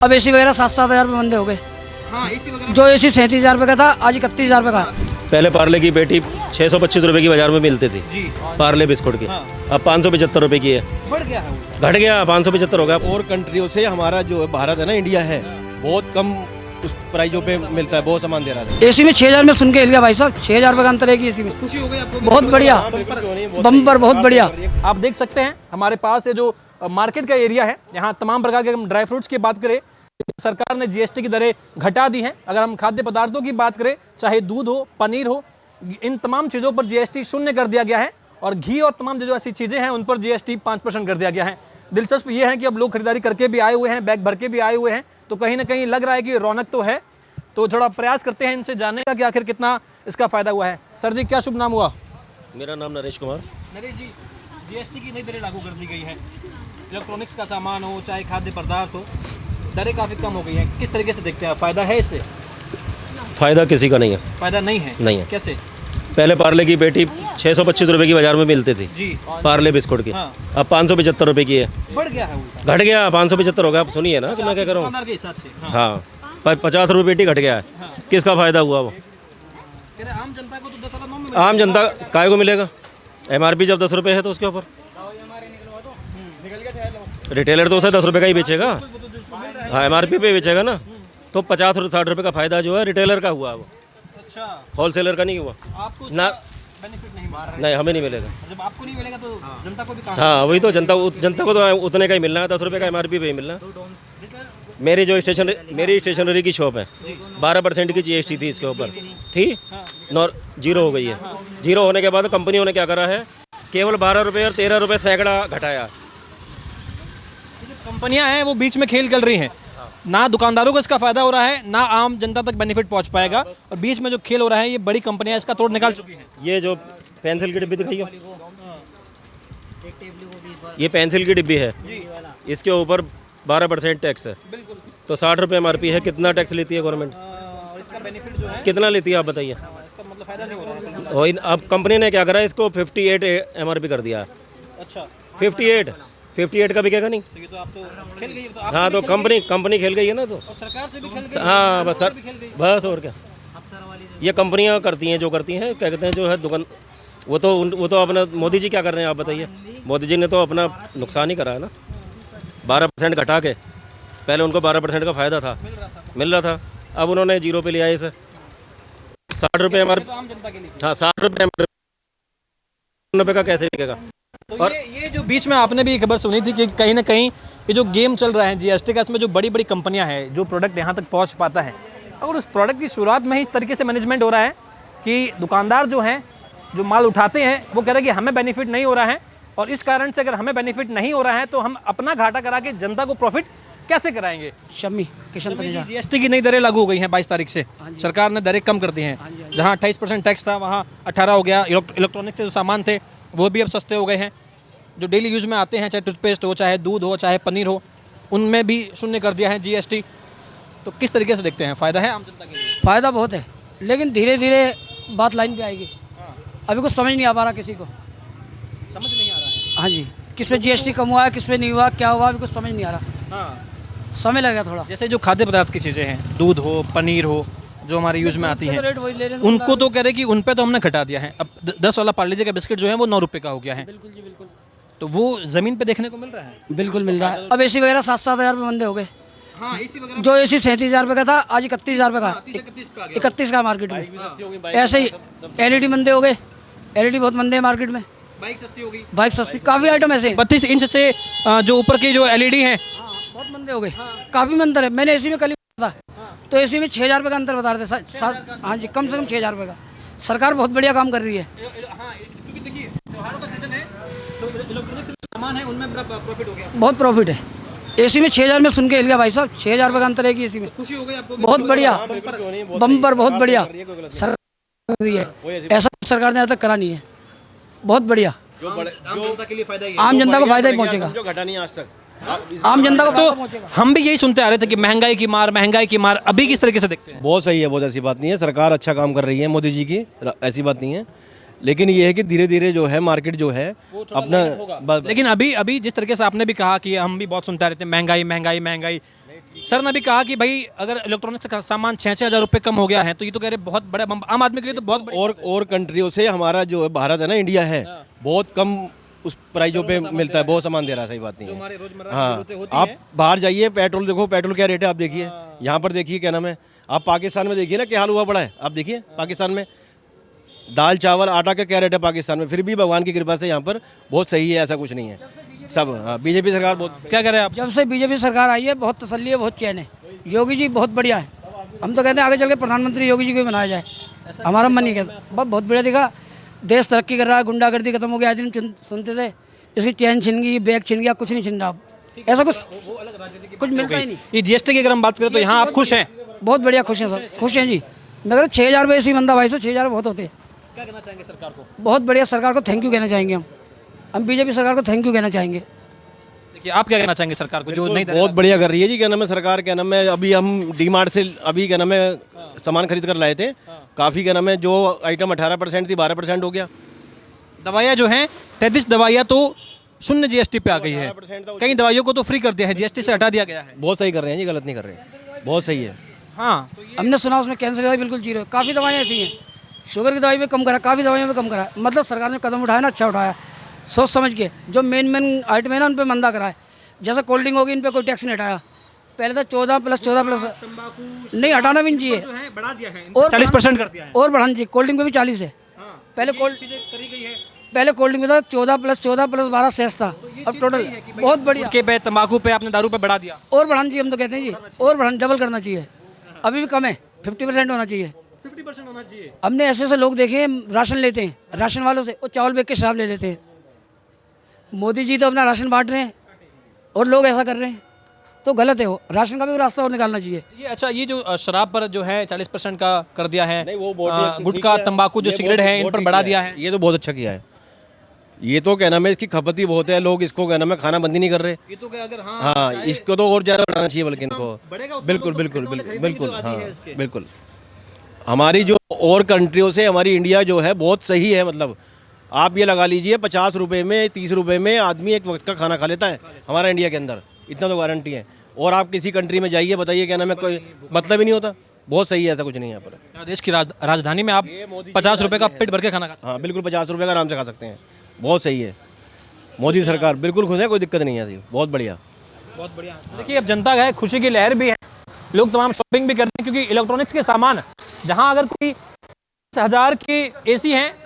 अब एसी वगैरह 7-7 हज़ार रुपये बंदे हो गए। हाँ, एसी वगैरह जो एसी 37 हज़ार रुपये का था आज 31 हज़ार रुपये का। पहले पार्ले की पेटी 625 रुपए की बाजार में मिलती थी जी पार्ले बिस्कुट की। हाँ। अब 575 रुपए की है, बढ़ गया है वो। घट गया 575 हो गया। और कंट्रियों से हमारा जो भारत है ना, इंडिया है, बहुत कम उस प्राइजों पे मिलता है, बहुत सामान दे रहा था। एसी में 6 हज़ार में सुन के हिल गया भाई साहब, 6 हज़ार रुपये का अंतर है कि एसी में। खुशी हो गई आपको? बहुत बढ़िया, बम्पर बहुत बढ़िया। आप देख सकते हैं हमारे पास ये जो मार्केट का एरिया है, यहाँ तमाम प्रकार के ड्राई फ्रूट्स की बात करें, सरकार ने जीएसटी की दरें घटा दी हैं। अगर हम खाद्य पदार्थों की बात करें, चाहे दूध हो, पनीर हो, इन तमाम चीज़ों पर जीएसटी शून्य कर दिया गया है। और घी और तमाम जो ऐसी चीज़ें हैं उन पर जीएसटी 5% कर दिया गया है। दिलचस्प ये है कि अब लोग खरीदारी करके भी आए हुए हैं, बैग भर के भी आए हुए हैं, तो कहीं ना कहीं लग रहा है कि रौनक तो है। तो थोड़ा प्रयास करते हैं इनसे जानने का कि आखिर कितना इसका फ़ायदा हुआ है। सर जी, क्या शुभ नाम हुआ? मेरा नाम नरेश कुमार। नरेश जी, जीएसटी की नई दरें लागू कर दी गई है। इलेक्ट्रॉनिक्स का सामान हो, चाहे खाद्य पदार्थ हो, दरें काफ़ी कम हो गई हैं। किस तरीके से देखते हैं, फ़ायदा है इससे? फायदा किसी का नहीं है। फ़ायदा नहीं है? नहीं है। कैसे? पहले पार्ले की पेटी 625 रुपए की बाजार में मिलती थी जी पार्ले बिस्कुट की। हाँ। अब 575 रुपए की है, बढ़ गया है उल्टा, घट गया 575 हो गया। आप सुनिए ना कि मैं क्या कर रहा हूँ। दुकानदार के हिसाब से। हाँ। हाँ 50 रुपये पेटी घट गया है। किसका फायदा हुआ वो? कह रहे आम जनता को तो 10 वाला नौ में आम जनता काय को मिलेगा? MRP जब 10 रुपये है तो उसके ऊपर रिटेलर तो उसे 10 रुपये का ही बेचेगा। हाँ MRP पे बेचेगा ना, तो 50-60 रुपये का फायदा जो है रिटेलर का हुआ वो, अच्छा, होलसेलर का नहीं हुआ आपको ना। बेनिफिट नहीं मिल रहा है। नहीं, हमें नहीं मिलेगा। जब आपको नहीं मिलेगा तो जनता को भी कहाँ? हाँ वही तो, जनता को तो उतने का ही मिलना है, 10 रुपये का MRP पे ही मिलना है। मेरी स्टेशनरी की शॉप है, 12% की GST थी इसके ऊपर, थी जीरो हो गई है। जीरो होने के बाद कंपनियों ने क्या करा है, केवल 12 रुपये और 13 रुपये सैकड़ा घटाया। कंपनियां हैं वो बीच में खेल कर रही हैं, ना दुकानदारों को इसका फायदा हो रहा है, ना आम जनता तक बेनिफिट पहुंच पाएगा। और बीच में जो खेल हो रहा है, ये बड़ी कंपनियां इसका तोड़ निकाल चुकी हैं। ये जो पेंसिल की डिब्बी दिखाइए, ये पेंसिल की डिब्बी है, इसके ऊपर 12% टैक्स है। तो 60 रुपये MRP है। कितना टैक्स लेती है गवर्नमेंट? और इसका बेनिफिट जो है, कितना लेती है आप बताइए? इसका मतलब फायदा नहीं हो रहा है। और अब कंपनी ने क्या करा, इसको 58 MRP कर दिया। अच्छा, 58 का बिकेगा नहीं। तो ये तो आप तो खेल गई, तो आप हाँ तो कंपनी खेल गई है ना। तो और सरकार से भी खेल गई। हाँ बस सर, बस और क्या। ये कंपनियां करती हैं जो करती हैं, क्या कहते हैं, जो है दुकान, वो तो अपना मोदी जी क्या कर रहे हैं आप बताइए? मोदी जी ने तो अपना नुकसान ही करा है ना। 12% घटा के, पहले उनको 12% का फ़ायदा था, मिल रहा था, अब उन्होंने जीरो पे लिया है इसे। 60 रुपये MRP। तो आम जनता के लिए। हाँ 60 रुपये MRP का कैसे बिकेगा? तो ये जो बीच में आपने भी खबर सुनी थी कि कहीं ना कहीं ये जो गेम चल रहा है जीएसटी का, इसमें जो बड़ी बड़ी कंपनियां हैं, जो प्रोडक्ट यहाँ तक पहुँच पाता है, अगर उस प्रोडक्ट की शुरुआत में ही इस तरीके से मैनेजमेंट हो रहा है कि दुकानदार जो हैं, जो माल उठाते हैं, वो कह रहे हैं कि हमें बेनिफिट नहीं हो रहा है, और इस कारण से अगर हमें बेनिफिट नहीं हो रहा है तो हम अपना घाटा करा के जनता को प्रॉफिट कैसे कराएंगे? शम्मी किशन तनेजा। जीएसटी की नई दरें लागू हो गई हैं 22 तारीख से। सरकार ने दरें कम कर दी हैं। जहाँ 28% टैक्स था वहाँ 18 हो गया। इलेक्ट्रॉनिक से जो सामान थे वो भी अब सस्ते हो गए हैं। जो डेली यूज़ में आते हैं, चाहे टूथपेस्ट हो, चाहे दूध हो, चाहे पनीर हो, उनमें भी शून्य कर दिया है जीएसटी। तो किस तरीके से देखते हैं, फ़ायदा है आम जनता के लिए? फ़ायदा बहुत है, लेकिन धीरे धीरे बात लाइन पे आएगी। अभी कुछ समझ नहीं आ पा रहा किसी को। समझ नहीं आ रहा है। हाँ जी, किस पे GST कम हुआ है, किस पे नहीं हुआ, क्या हुआ, अभी कुछ समझ नहीं आ रहा। हाँ, समय लगेगा थोड़ा। जैसे जो खाद्य पदार्थ की चीज़ें हैं, दूध हो, पनीर हो, जो हमारे यूज़ में आती हैं, रेट वही ले रहे हैं उनको तो कह रहे कि उन पे तो हमने घटा दिया है। अब 10 वाला पार्ले जी का बिस्किट जो है वो 9 रुपये का हो गया है। बिल्कुल जी बिल्कुल, तो वो ज़मीन पे देखने को मिल रहा है। बिल्कुल मिल रहा है। अब एसी वगैरह 7-7 हज़ार रुपये बंदे हो गए। हाँ, इसी वगैरह जो एसी 37 हज़ार रुपये का था आज 31 हज़ार रुपये का, 31 का मार्केट में। ऐसे ही LED मंदे हो गए, LED बहुत मंदे हैं मार्केट में। बाइक सस्ती हो गई। बाइक सस्ती, काफ़ी आइटम ऐसे हैं। 32 इंच से जो ऊपर की जो LED हैं, बहुत मंदे हो गए, काफ़ी में अंतर है। मैंने एसी में कल ही था, तो एसी में 6 हज़ार रुपये का अंतर बता रहे थे। हाँ जी, कम से कम 6 हज़ार रुपये का। सरकार बहुत बढ़िया काम कर रही है। हाँ, क्योंकि देखिए त्योहारों का सीजन है, तो इलेक्ट्रॉनिक सामान है उनमें बड़ा प्रॉफिट हो गया। बहुत प्रॉफिट है। एसी में 6 हज़ार में सुन के हिल गया भाई साहब, 6 हज़ार रुपये का अंतर है कि एसी में। खुशी हो गई आपको? बहुत बढ़िया, बम्पर बहुत बढ़िया सरकार कर रही है। ऐसा सरकार ने आज तक करा नहीं है। बहुत बढ़िया, आम जनता के लिए फायदा ही है। आम जनता को फायदा ही पहुँचेगा। जो घटा नहीं आज तक। आम जनता को फायदा तो पहुँचेगा। हम भी यही सुनते आ रहे थे कि महंगाई की मार, अभी किस तरीके से देखते हैं? बहुत सही है, बहुत ऐसी बात नहीं है। सरकार अच्छा काम कर रही है मोदी जी की, ऐसी बात नहीं है। लेकिन ये है कि धीरे धीरे जो है मार्केट जो है अपना लेकिन अभी जिस तरीके से आपने भी कहा कि हम भी बहुत सुनते रहते हैं महंगाई महंगाई महंगाई, सर ने अभी कहा कि भाई अगर इलेक्ट्रॉनिक्स का सामान 6-6 हज़ार रुपये कम हो गया है तो ये तो कह रहे बहुत बड़ा आम आदमी के लिए तो बहुत बड़ी और कंट्रियों से हमारा जो है भारत है ना, इंडिया है, बहुत कम उस प्राइजों पे मिलता है, बहुत सामान दे रहा है, सही बात नहीं हमारे है। रोजमर्रा की हाँ, जरूरतें होती आप हैं। बाहर जाइए, पेट्रोल देखो, पेट्रोल क्या रेट है आप देखिए, यहाँ पर देखिए क्या नाम है, आप पाकिस्तान में देखिए ना क्या हाल हुआ पड़ा है, आप देखिए पाकिस्तान में दाल चावल आटा का क्या रेट है पाकिस्तान में, फिर भी भगवान की कृपा से यहाँ पर बहुत सही है, ऐसा कुछ नहीं है सब। बीजेपी सरकार बहुत क्या कह रहे हैं आप? जब से बीजेपी सरकार आई है बहुत तसल्ली है, बहुत चैन है। योगी जी बहुत बढ़िया है। हम तो कहते हैं आगे चल के प्रधानमंत्री योगी जी को ही बनाया जाए, हमारा मन नहीं कहता। बहुत बढ़िया दिखा, देश तरक्की कर रहा है, गुंडागर्दी खत्म हो गया। आज दिन सुनते थे इसकी चैन छिन गई, बैग छिन गया, कुछ नहीं छिन रहा अब। ऐसा कुछ मिलता ही नहीं। ये जीएसटी की अगर हम बात करें तो यहाँ आप खुश हैं? बहुत बढ़िया, खुश हैं सर, खुश हैं जी। मैं कह रहा 6,000 रुपये ऐसी बंदा भाई से 6,000 बहुत होते हैं। क्या कहना चाहेंगे सरकार को? बहुत बढ़िया, सरकार को थैंक यू कहना चाहेंगे हम बीजेपी सरकार को थैंक यू कहना चाहेंगे। देखिए आप क्या कहना चाहेंगे सरकार को जो नहीं दे रहा? बहुत बढ़िया कर रही है जी, क्या नाम है सरकार, क्या नाम है, अभी हम डीमार्ट से अभी क्या नाम है सामान खरीद कर लाए थे, काफ़ी क्या नाम है जो आइटम 18% थी 12% हो गया। दवाइयाँ जो हैं 33 दवाइयाँ तो शून्य जीएसटी पे आ गई है, कई दवाइयों को तो फ्री कर दिया है, जीएसटी से हटा दिया गया है। बहुत सही कर रहे हैं जी, गलत नहीं कर रहे, बहुत सही है। हाँ, हमने सुना उसमें कैंसर की दवाई बिल्कुल जीरो, काफ़ी दवाएं ऐसी हैं, शुगर की दवाई में कम करा, काफ़ी दवाइयों में कम करा। मतलब सरकार ने कदम उठाया ना, अच्छा उठाया, सोच समझ के। जो मेन आइटम है ना उन पर मंदा कराए, जैसे कोल्ड ड्रिंक होगी इन पर कोई टैक्स नहीं हटाया। पहले तो 14+14+ नहीं हटाना भी नहीं चाहिए, बढ़ा दिया है, और 40% कर दिया है। और बढ़ाना चाहिए। कोल्ड ड्रिंक पे भी 40 है, पहले कोल्ड ड्रिंक में था 14+14+12 शेष था, अब टोटल बहुत बढ़िया। के पे तंबाकू पे आपने दारू पे बढ़ा दिया। और बढ़ाना चाहिए, हम तो कहते हैं जी, और बढ़ाना, डबल करना चाहिए। अभी भी कम है, 50% होना चाहिए। 50% होना चाहिए। हमने ऐसे ऐसे लोग देखे हैं राशन लेते हैं, राशन वालों से वो चावल बेच के शराब ले लेते हैं। मोदी जी तो अपना राशन बांट रहे हैं और लोग ऐसा कर रहे हैं, तो गलत है। वो राशन का भी रास्ता और निकालना चाहिए। ये अच्छा, ये जो शराब पर जो है 40% का कर दिया है, नहीं वो बहुत गुटखा तंबाकू जो सिगरेट है इन पर बढ़ा दिया है। ये तो बहुत अच्छा किया है। ये तो क्या नाम है इसकी खपत ही बहुत है, लोग इसको क्या नाम है खाना बंद ही नहीं कर रहे। ये तो क्या अगर हाँ, इसको तो और ज़्यादा बढ़ाना चाहिए बल्कि इनको। बढ़ेगा बिल्कुल बिल्कुल बिल्कुल बिल्कुल हाँ बिल्कुल। हमारी जो और कंट्रियों से हमारी इंडिया जो है बहुत सही है। मतलब आप ये लगा लीजिए 50 रुपये में 30 रुपये में आदमी एक वक्त का खाना खा लेता है हमारा इंडिया के अंदर, इतना तो गारंटी है। और आप किसी कंट्री में जाइए, बताइए क्या नाम है, कोई मतलब ही नहीं होता। बहुत सही है, ऐसा कुछ नहीं है यहाँ पर। देश की राजधानी में आप 50 रुपये का पेट भर के खाना खा सकते हाँ बिल्कुल, 50 रुपये का आराम से खा सकते हैं, बहुत सही है। मोदी सरकार बिल्कुल खुश है, कोई दिक्कत नहीं है, बहुत बढ़िया। बहुत बढ़िया। देखिए अब जनता है, खुशी की लहर भी है, लोग तमाम शॉपिंग भी कर रहे हैं क्योंकि इलेक्ट्रॉनिक्स के सामान जहां अगर कोई 10,000 के एसी हैं